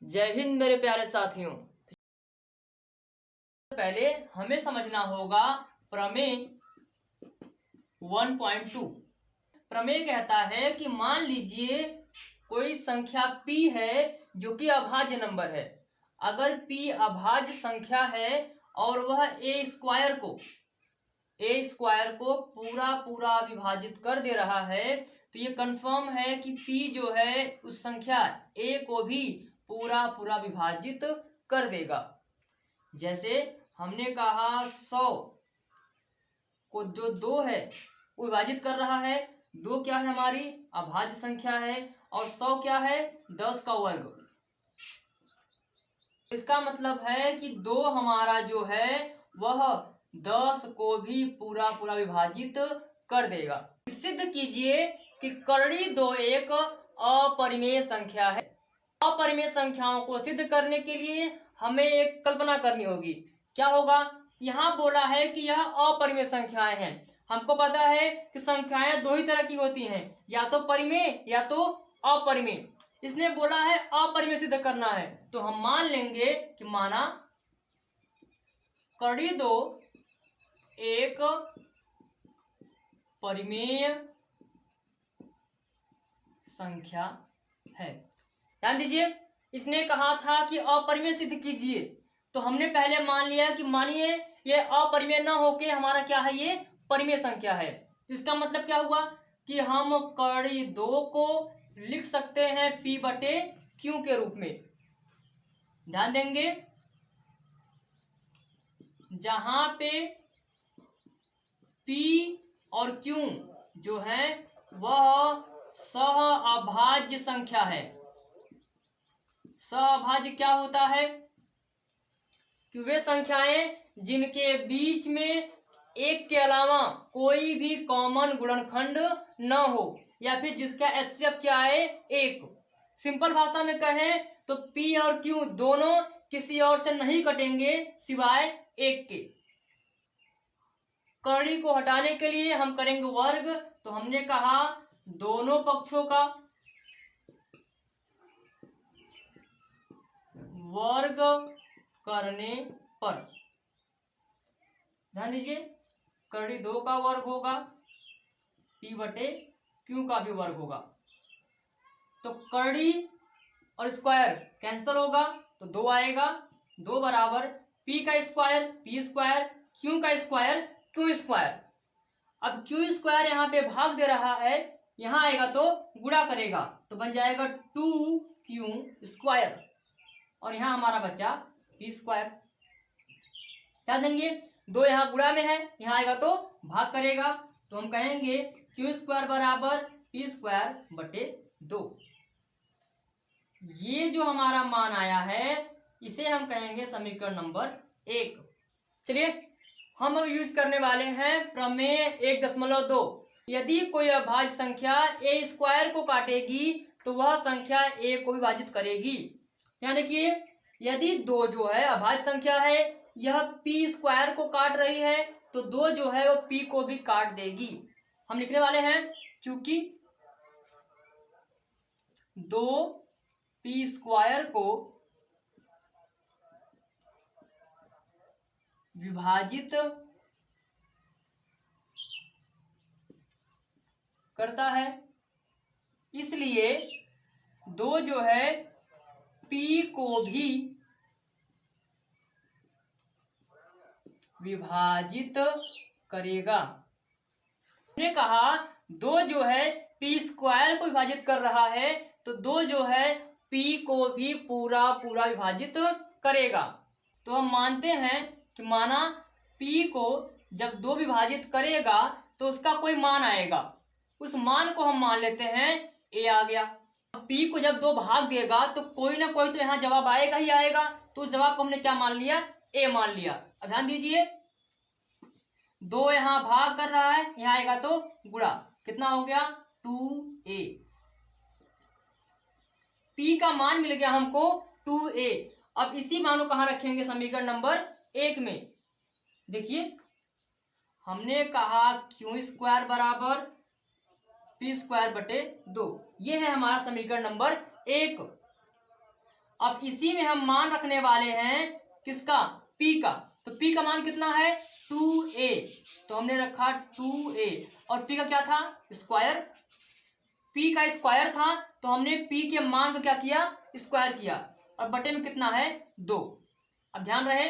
जय हिंद मेरे प्यारे साथियों। पहले हमें समझना होगा प्रमेय 1.2। प्रमेय कहता है कि मान लीजिए कोई संख्या p है जो कि अभाज्य नंबर है। अगर p अभाज्य संख्या है और वह a स्क्वायर को पूरा पूरा विभाजित कर दे रहा है, तो ये कंफर्म है कि p जो है उस संख्या a को भी पूरा पूरा विभाजित कर देगा। जैसे हमने कहा 100 को जो 2 है वो विभाजित कर रहा है। 2 क्या है? हमारी अभाज्य संख्या है। और 100 क्या है? 10 का वर्ग। इसका मतलब है कि 2 हमारा जो है वह 10 को भी पूरा पूरा विभाजित कर देगा। सिद्ध कीजिए कि कर्णी 2 एक अपरिमेय संख्या है। अपरिमेय संख्याओं को सिद्ध करने के लिए हमें एक कल्पना करनी होगी। क्या होगा? यहाँ बोला है कि यह अपरिमेय संख्याएं हैं। हमको पता है कि संख्याएं 2 ही तरह की होती हैं, या तो परिमेय या तो अपरिमेय। इसने बोला है अपरिमेय सिद्ध करना है, तो हम मान लेंगे कि माना कर्णी 2 एक परिमेय संख्या है। ध्यान दीजिए, इसने कहा था कि अपरिमेय सिद्ध कीजिए, तो हमने पहले मान लिया कि मानिए ये अपरिमेय न होके हमारा क्या है, ये परिमेय संख्या है। इसका मतलब क्या हुआ कि हम कर्णी 2 को लिख सकते हैं p बटे q के रूप में। ध्यान देंगे, जहां पे p और q जो है वह सहअभाज्य संख्या है। सहअभाज्य क्या होता है? कि वे संख्याएं जिनके बीच में एक के अलावा कोई भी कॉमन गुणनखंड न हो, या फिर जिसका HCF क्या है? 1। सिंपल भाषा में कहें तो P और Q दोनों किसी और से नहीं कटेंगे सिवाय 1 के। कर्णी को हटाने के लिए हम करेंगे वर्ग, तो हमने कहा दोनों पक्षों का वर्ग करने पर, ध्यान दीजिए, कर्णी 2 का वर्ग होगा, p बटे q का भी वर्ग होगा। तो कर्णी और स्क्वायर कैंसिल होगा तो 2 आएगा। 2 बराबर p का स्क्वायर p स्क्वायर, q का स्क्वायर q स्क्वायर। अब q स्क्वायर यहाँ पे भाग दे रहा है, यहाँ आएगा तो गुणा करेगा, तो बन जाएगा 2q स्क्वायर, और यहाँ हमारा बच्चा p स्क्वायर। क्या देंगे? 2 यहाँ गुणा में है, यहाँ आएगा तो भाग करेगा, तो हम कहेंगे q स्क्वायर बराबर p स्क्वायर बटे 2। ये जो हमारा मान आया है इसे हम कहेंगे समीकरण नंबर 1। चलिए हम अब यूज करने वाले हैं प्रमेय 1.2। यदि कोई अभाज्य संख्या a स्क्वायर को काटेगी तो वह संख्या a को विभाजित करेगी। यानी कि यदि 2 जो है अभाज्य संख्या है, यह p स्क्वायर को काट रही है, तो 2 जो है वो p को भी काट देगी। हम लिखने वाले हैं चूंकि 2p स्क्वायर को विभाजित करता है, इसलिए 2 जो है p को भी विभाजित करेगा। हमने कहा 2 जो है p स्क्वायर को विभाजित कर रहा है, तो 2 जो है p को भी पूरा पूरा विभाजित करेगा। तो हम मानते हैं कि माना p को जब 2 विभाजित करेगा तो उसका कोई मान आएगा, उस मान को हम मान लेते हैं a आ गया। p को जब 2 भाग देगा तो कोई ना कोई तो यहाँ जवाब आएगा ही आएगा, तो उस जवाब को हमने क्या मान लिया? a मान लिया। अब ध्यान दीजिए, 2 यहाँ भाग कर रहा है, यहाँ आएगा तो गुणा, कितना हो गया? 2a। p का मान मिल गया हमको 2a। अब इसी मान को कहाँ रखेंगे? समीकरण नंबर 1 में। देखिए हमने कहा q स्क्वायर बराबर p स्क्वायर बटे 2, ये है हमारा समीकरण नंबर 1। अब इसी में हम मान रखने वाले हैं किसका, p का। तो p का मान कितना है 2a, तो हमने रखा 2a और p का क्या था स्क्वायर, p का स्क्वायर था तो हमने p के मान को क्या किया स्क्वायर किया और बटे में कितना है 2। अब ध्यान रहे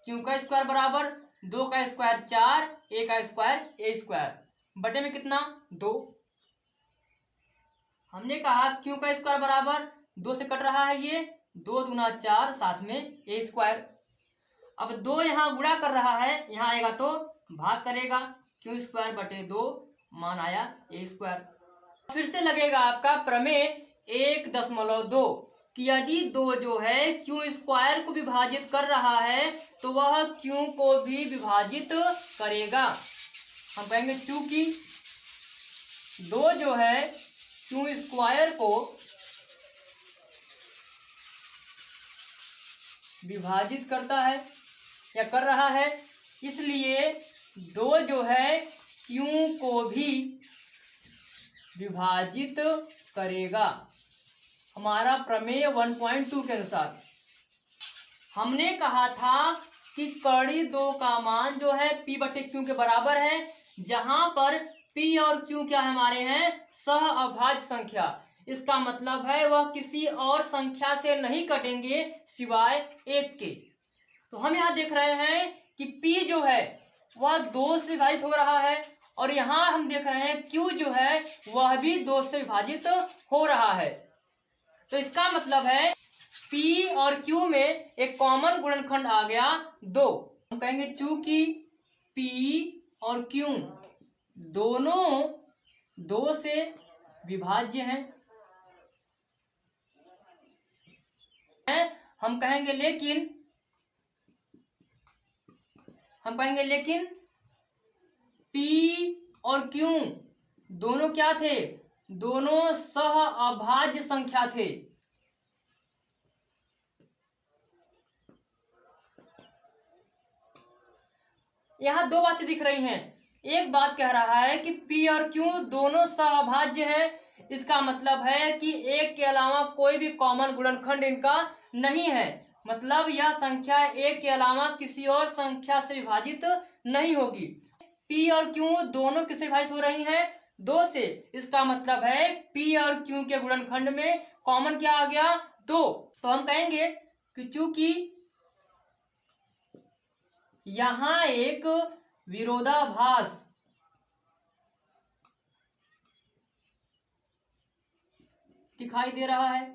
q का स्क्वायर बराबर 2 का स्क्वायर 4, a का स्क्वायर a स्क्वायर, बटे में कितना 2। हमने कहा q का स्क्वायर बराबर 2 से कट रहा है ये 2 दूना 4 साथ में a स्क्वायर। अब 2 यहाँ गुणा कर रहा है, यहाँ आएगा तो भाग करेगा, q स्क्वायर बटे 2 मान आया a स्क्वायर। फिर से लगेगा आपका प्रमेय 1.2 कि यदि 2 जो है q स्क्वायर को विभाजित कर रहा है तो वह q को भी विभाजित करेगा। हम कहेंगे चूंकि 2 जो है q स्क्वायर को विभाजित करता है या कर रहा है, इसलिए 2 जो है q को भी विभाजित करेगा। हमारा प्रमेय 1.2 के अनुसार हमने कहा था कि कड़ी 2 का मान जो है p बटे q के बराबर है, जहां पर p और q क्या हमारे हैं सह अभाज्य संख्या। इसका मतलब है वह किसी और संख्या से नहीं कटेंगे सिवाय 1 के। तो हम यहाँ देख रहे हैं कि p जो है वह 2 से विभाजित हो रहा है और यहाँ हम देख रहे हैं q जो है वह भी 2 से विभाजित हो रहा है। तो इसका मतलब है p और q में एक कॉमन गुणनखंड आ गया 2। हम कहेंगे चूंकि p और q दोनों 2 से विभाज्य हैं, हम कहेंगे लेकिन p और q दोनों क्या थे, दोनों सह अभाज्य संख्या थे। यहाँ 2 बातें दिख रही हैं। एक बात कह रहा है कि p और q दोनों सह अभाज्य हैं, इसका मतलब है कि एक के अलावा कोई भी कॉमन गुणनखंड इनका नहीं है, मतलब यह संख्या एक के अलावा किसी और संख्या से विभाजित नहीं होगी। p और q दोनों किससे विभाजित हो रही हैं 2 से, इसका मतलब है p और q के गुणनखंड में कॉमन क्या आ गया 2। तो हम कहेंगे कि चूंकि यहाँ एक विरोधाभास दिखाई दे रहा है,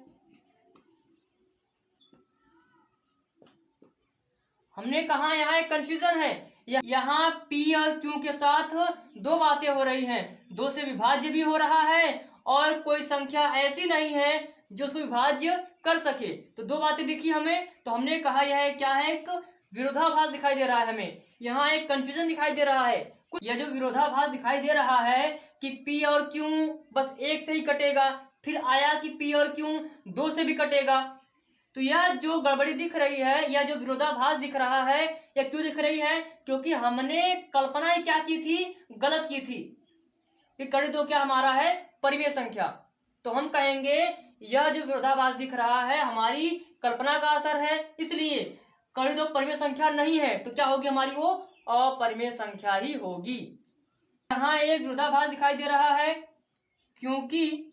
हमने कहा यहाँ एक कंफ्यूजन है, यहाँ p और q के साथ 2 बातें हो रही हैं, 2 से विभाज्य भी हो रहा है और कोई संख्या ऐसी नहीं है जो उसको विभाज्य कर सके। तो 2 बातें दिखी हमें, तो हमने कहा यह क्या है एक विरोधाभास दिखाई दे रहा है, हमें यहाँ एक कंफ्यूजन दिखाई दे रहा है। यह जो विरोधाभास दिखाई दे रहा है कि p और q बस 1 से ही कटेगा, फिर आया कि p और q 2 से भी कटेगा, तो यह जो गड़बड़ी दिख रही है, यह जो विरोधाभास दिख रहा है, यह क्यों दिख रही है, क्योंकि हमने कल्पना क्या की थी, गलत की थी कि कड़ी 2 क्या हमारा है परिमेय संख्या। तो हम कहेंगे यह जो विरोधाभास दिख रहा है हमारी कल्पना का असर है, इसलिए कड़ी 2 परिमेय संख्या नहीं है, तो क्या होगी हमारी वो अपरिमेय संख्या ही होगी। यहाँ एक विरोधाभास दिखाई दे रहा है क्योंकि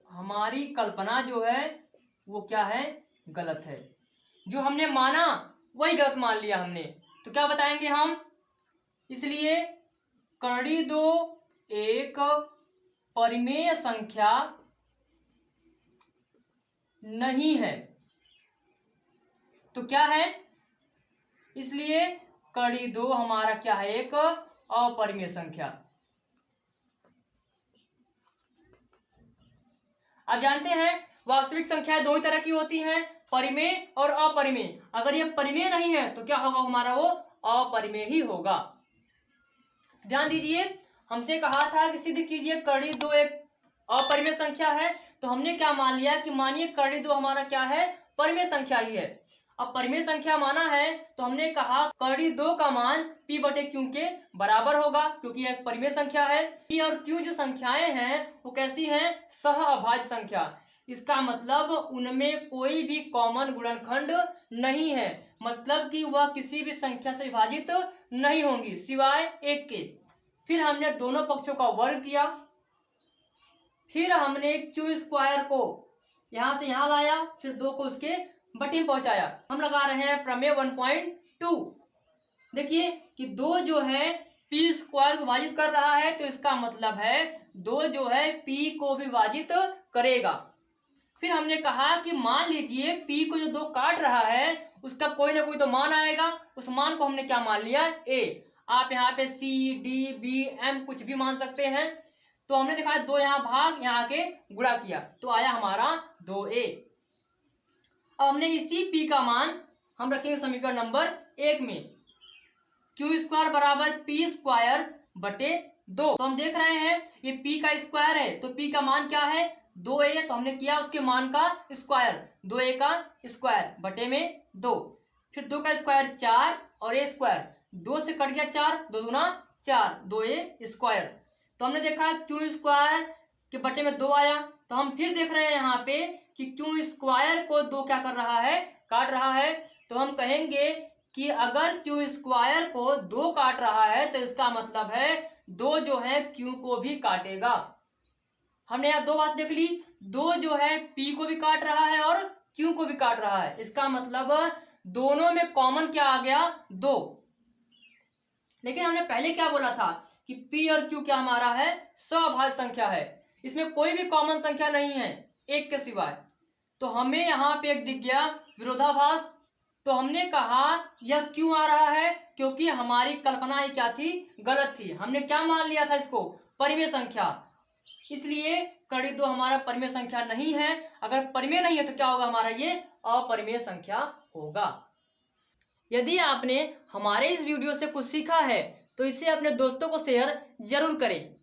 हमारी कल्पना जो है वो क्या है गलत है, जो हमने माना वही गलत मान लिया हमने। तो क्या बताएंगे हम, इसलिए कड़ी 2 एक परिमेय संख्या नहीं है। तो क्या है, इसलिए कड़ी 2 हमारा क्या है एक अपरिमेय संख्या। आप जानते हैं वास्तविक संख्याएं 2 ही तरह की होती हैं, परिमेय और अपरिमेय। अगर ये परिमेय नहीं है तो क्या होगा हमारा वो अपरिमेय ही होगा। ध्यान दीजिए, हमसे कहा था कि सिद्ध कीजिए कड़ी 2 एक अपरिमेय संख्या है, तो हमने क्या मान लिया कि मानिए कड़ी 2 हमारा क्या है परिमेय संख्या ही है। अब परिमेय संख्या माना है तो हमने कहा कड़ी 2 का मान P बटे Q के बराबर होगा, क्योंकि यह परिमेय संख्या है। P और Q जो संख्याएं हैं वो कैसी हैं? सह अभाज्य संख्या। इसका मतलब उनमें कोई भी कॉमन गुणनखंड नहीं है, मतलब कि वह किसी भी संख्या से विभाजित नहीं होंगी सिवाय एक के। फिर हमने दोनों पक्षों का वर्ग किया, फिर हमने क्यू स्क्वायर को यहां से यहां लाया, फिर 2 को उसके बटे में पहुंचाया। हम लगा रहे हैं प्रमेय 1.2। देखिए कि 2 जो है पी स्क्वायर को विभाजित कर रहा है, तो इसका मतलब है 2 जो है पी को भी विभाजित करेगा। फिर हमने कहा कि मान लीजिए पी को जो 2 काट रहा है उसका कोई ना कोई तो मान आएगा, उस मान को हमने क्या मान लिया? ए। आप यहाँ पे सी डी बी एम कुछ भी मान सकते हैं। तो हमने देखा 2 यहाँ भाग यहाँ आके गुणा किया तो आया हमारा 2a। अब हमने इसी p का मान हम रखेंगे समीकरण नंबर 1 में, क्यू स्क्वायर बराबर पी स्क्वायर बटे 2। तो हम देख रहे हैं ये p का स्क्वायर है तो p का मान क्या है? 2a। तो हमने किया उसके मान का स्क्वायर, 2a का स्क्वायर बटे में 2, फिर 2 का स्क्वायर 4 और a स्क्वायर 2 से कट गया 4, 2 दूना 4, 2a स्क्वायर। तो हमने देखा क्यू स्क्वायर के बटे में 2 आया। तो हम फिर देख रहे हैं यहाँ पे कि क्यू स्क्वायर को 2 क्या कर रहा है? काट रहा है। तो हम कहेंगे कि अगर क्यू स्क्वायर को 2 काट रहा है तो इसका मतलब है 2 जो है क्यू को भी काटेगा। हमने यहाँ 2 बात देख ली, 2 जो है पी को भी काट रहा है और क्यू को भी काट रहा है। इसका मतलब दोनों में कॉमन क्या आ गया? 2। लेकिन हमने पहले क्या बोला था कि P और Q क्या हमारा है? सभाज्य संख्या है, इसमें कोई भी कॉमन संख्या नहीं है एक के सिवाय। तो हमें यहाँ पे एक दिख गया विरोधाभास। तो हमने कहा यह क्यों आ रहा है? क्योंकि हमारी कल्पना ही क्या थी? गलत थी। हमने क्या मान लिया था इसको? परिमेय संख्या। इसलिए कड़ी 2 हमारा परिमेय संख्या नहीं है। अगर परिमेय नहीं है तो क्या होगा हमारा? ये अपरिमेय संख्या होगा। यदि आपने हमारे इस वीडियो से कुछ सीखा है तो इसे अपने दोस्तों को शेयर जरूर करें।